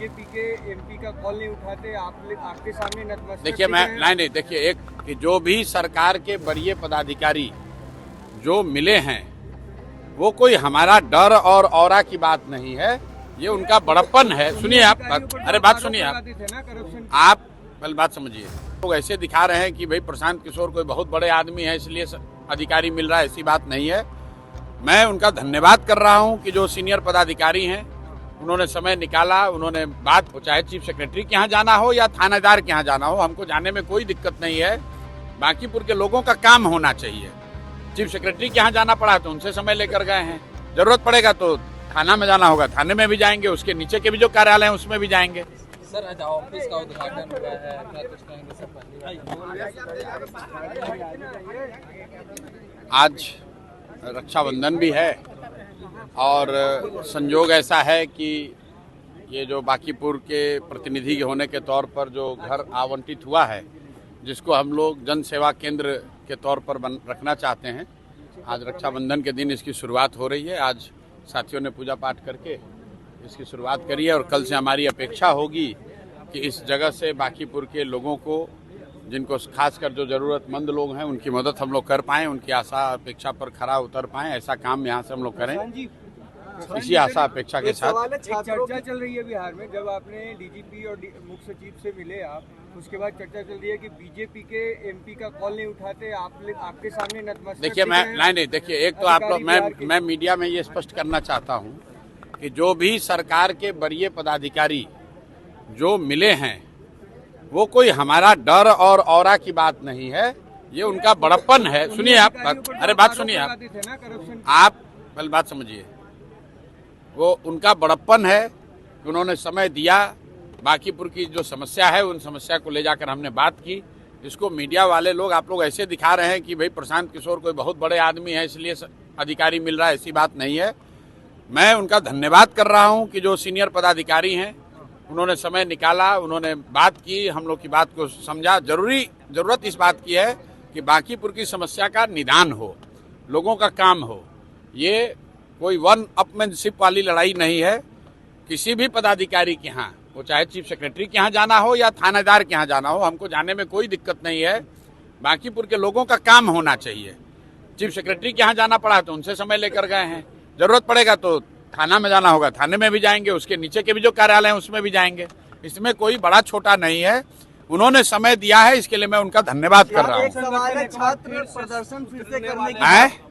BJP के MP का call नहीं उठाते, आपके सामने नतमस्तक। देखिए मैं नहीं देखिए, एक कि जो भी सरकार के वरीय पदाधिकारी जो मिले हैं वो कोई हमारा डर और औरा की बात नहीं है, ये उनका बड़प्पन है। सुनिए आप, अरे बात सुनिए आप पहले बात समझिए। लोग ऐसे दिखा रहे हैं कि भाई प्रशांत किशोर कोई बहुत बड़े आदमी है इसलिए अधिकारी मिल रहा है, ऐसी बात नहीं है। मैं उनका धन्यवाद कर रहा हूं कि जो सीनियर पदाधिकारी हैं उन्होंने समय निकाला, उन्होंने बात, चाहे चीफ सेक्रेटरी के यहाँ जाना हो या थानेदार के यहाँ जाना हो, हमको जाने में कोई दिक्कत नहीं है। बांकीपुर के लोगों का काम होना चाहिए। चीफ सेक्रेटरी के यहाँ जाना पड़ा तो उनसे समय लेकर गए हैं, जरूरत पड़ेगा तो थाना में जाना होगा, थाने में भी जाएंगे, उसके नीचे के भी जो कार्यालय हैं उसमें भी जाएंगे। सर आज ऑफिस का उद्घाटन हुआ है, क्या कुछ कहेंगे सर? आज रक्षाबंधन भी है और संयोग ऐसा है कि ये जो बांकीपुर के प्रतिनिधि होने के तौर पर जो घर आवंटित हुआ है, जिसको हम लोग जन सेवा केंद्र के तौर पर रखना चाहते हैं, आज रक्षाबंधन के दिन इसकी शुरुआत हो रही है। आज साथियों ने पूजा पाठ करके इसकी शुरुआत करी है और कल से हमारी अपेक्षा होगी कि इस जगह से बांकीपुर के लोगों को, जिनको खासकर जो ज़रूरतमंद लोग हैं, उनकी मदद हम लोग कर पाएँ, उनकी आशा अपेक्षा पर खरा उतर पाएँ, ऐसा काम यहाँ से हम लोग करें, इसी आशा अपेक्षा के साथ। एक चर्चा चल रही है बिहार में, जब आपने डीजीपी और मुख्य सचिव से मिले आप, उसके बाद चर्चा चल रही है कि बीजेपी के एमपी का कॉल नहीं उठाते, आपके सामने नतमस्तक। देखिए मैं नहीं देखिए, एक तो आप लोग, मैं मीडिया में ये स्पष्ट करना चाहता हूँ कि जो भी सरकार के वरीय पदाधिकारी जो मिले हैं वो कोई हमारा डर और औरा की बात नहीं है, ये उनका बड़प्पन है। सुनिए आप, अरे बात सुनिए आप पहले बात समझिए। वो उनका बड़प्पन है कि उन्होंने समय दिया, बांकीपुर की जो समस्या है उन समस्या को ले जाकर हमने बात की। इसको मीडिया वाले लोग, आप लोग ऐसे दिखा रहे हैं कि भाई प्रशांत किशोर कोई बहुत बड़े आदमी है इसलिए अधिकारी मिल रहा है, ऐसी बात नहीं है। मैं उनका धन्यवाद कर रहा हूं कि जो सीनियर पदाधिकारी हैं उन्होंने समय निकाला, उन्होंने बात की, हम लोग की बात को समझा। जरूरत इस बात की है कि बांकीपुर की समस्या का निदान हो, लोगों का काम हो। ये कोई वन अपमैनशिप वाली लड़ाई नहीं है। किसी भी पदाधिकारी के यहाँ, वो चाहे चीफ सेक्रेटरी के यहाँ जाना हो या थानेदार के यहाँ जाना हो, हमको जाने में कोई दिक्कत नहीं है। बांकीपुर के लोगों का काम होना चाहिए। चीफ सेक्रेटरी के यहाँ जाना पड़ा तो उनसे समय लेकर गए हैं, जरूरत पड़ेगा तो थाना में जाना होगा, थाने में भी जाएंगे, उसके नीचे के भी जो कार्यालय हैं उसमें भी जाएंगे। इसमें कोई बड़ा छोटा नहीं है, उन्होंने समय दिया है, इसके लिए मैं उनका धन्यवाद कर रहा हूँ। छात्र प्रदर्शन फिर से करने की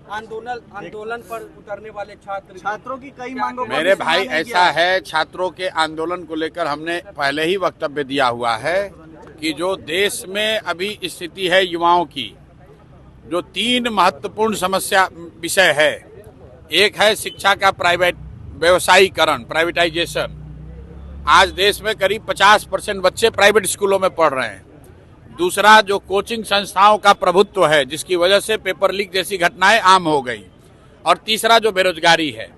आंदोलन पर उतरने वाले छात्रों की कई मांगों, मेरे भाई ऐसा है, छात्रों के आंदोलन को लेकर हमने पहले ही वक्तव्य दिया हुआ है कि जो देश में अभी स्थिति है युवाओं की, जो 3 महत्वपूर्ण समस्या विषय है। एक है शिक्षा का व्यवसायीकरण, प्राइवेटाइजेशन। आज देश में करीब 50% बच्चे प्राइवेट स्कूलों में पढ़ रहे हैं। दूसरा, जो कोचिंग संस्थाओं का प्रभुत्व है, जिसकी वजह से पेपर लीक जैसी घटनाएं आम हो गई। और तीसरा, जो बेरोजगारी है।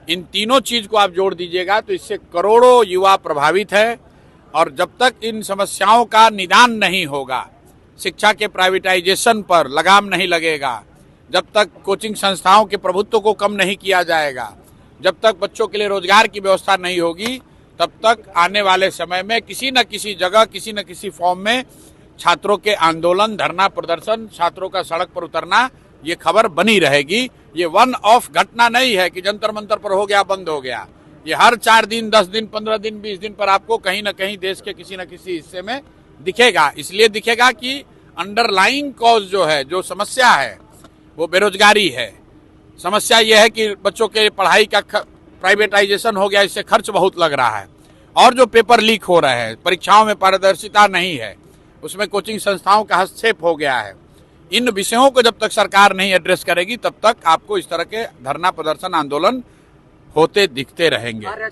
इन तीनों चीज को आप जोड़ दीजिएगा तो इससे करोड़ों युवा प्रभावित है। और जब तक इन समस्याओं का निदान नहीं होगा, शिक्षा के प्राइवेटाइजेशन पर लगाम नहीं लगेगा, जब तक कोचिंग संस्थाओं के प्रभुत्व को कम नहीं किया जाएगा, जब तक बच्चों के लिए रोजगार की व्यवस्था नहीं होगी, तब तक आने वाले समय में किसी न किसी जगह, किसी न किसी फॉर्म में छात्रों के आंदोलन, धरना प्रदर्शन, छात्रों का सड़क पर उतरना, ये खबर बनी रहेगी। ये वन ऑफ घटना नहीं है कि जंतर मंतर पर हो गया, बंद हो गया। ये हर 4 दिन, 10 दिन, 15 दिन, 20 दिन पर आपको कहीं न कहीं देश के किसी न किसी हिस्से में दिखेगा। इसलिए दिखेगा कि अंडरलाइंग कॉज जो है, जो समस्या है, वो बेरोजगारी है। समस्या यह है कि बच्चों के पढ़ाई का प्राइवेटाइजेशन हो गया, इससे खर्च बहुत लग रहा है। और जो पेपर लीक हो रहे हैं, परीक्षाओं में पारदर्शिता नहीं है, उसमें कोचिंग संस्थाओं का हस्तक्षेप हो गया है। इन विषयों को जब तक सरकार नहीं एड्रेस करेगी, तब तक आपको इस तरह के धरना प्रदर्शन, आंदोलन होते दिखते रहेंगे।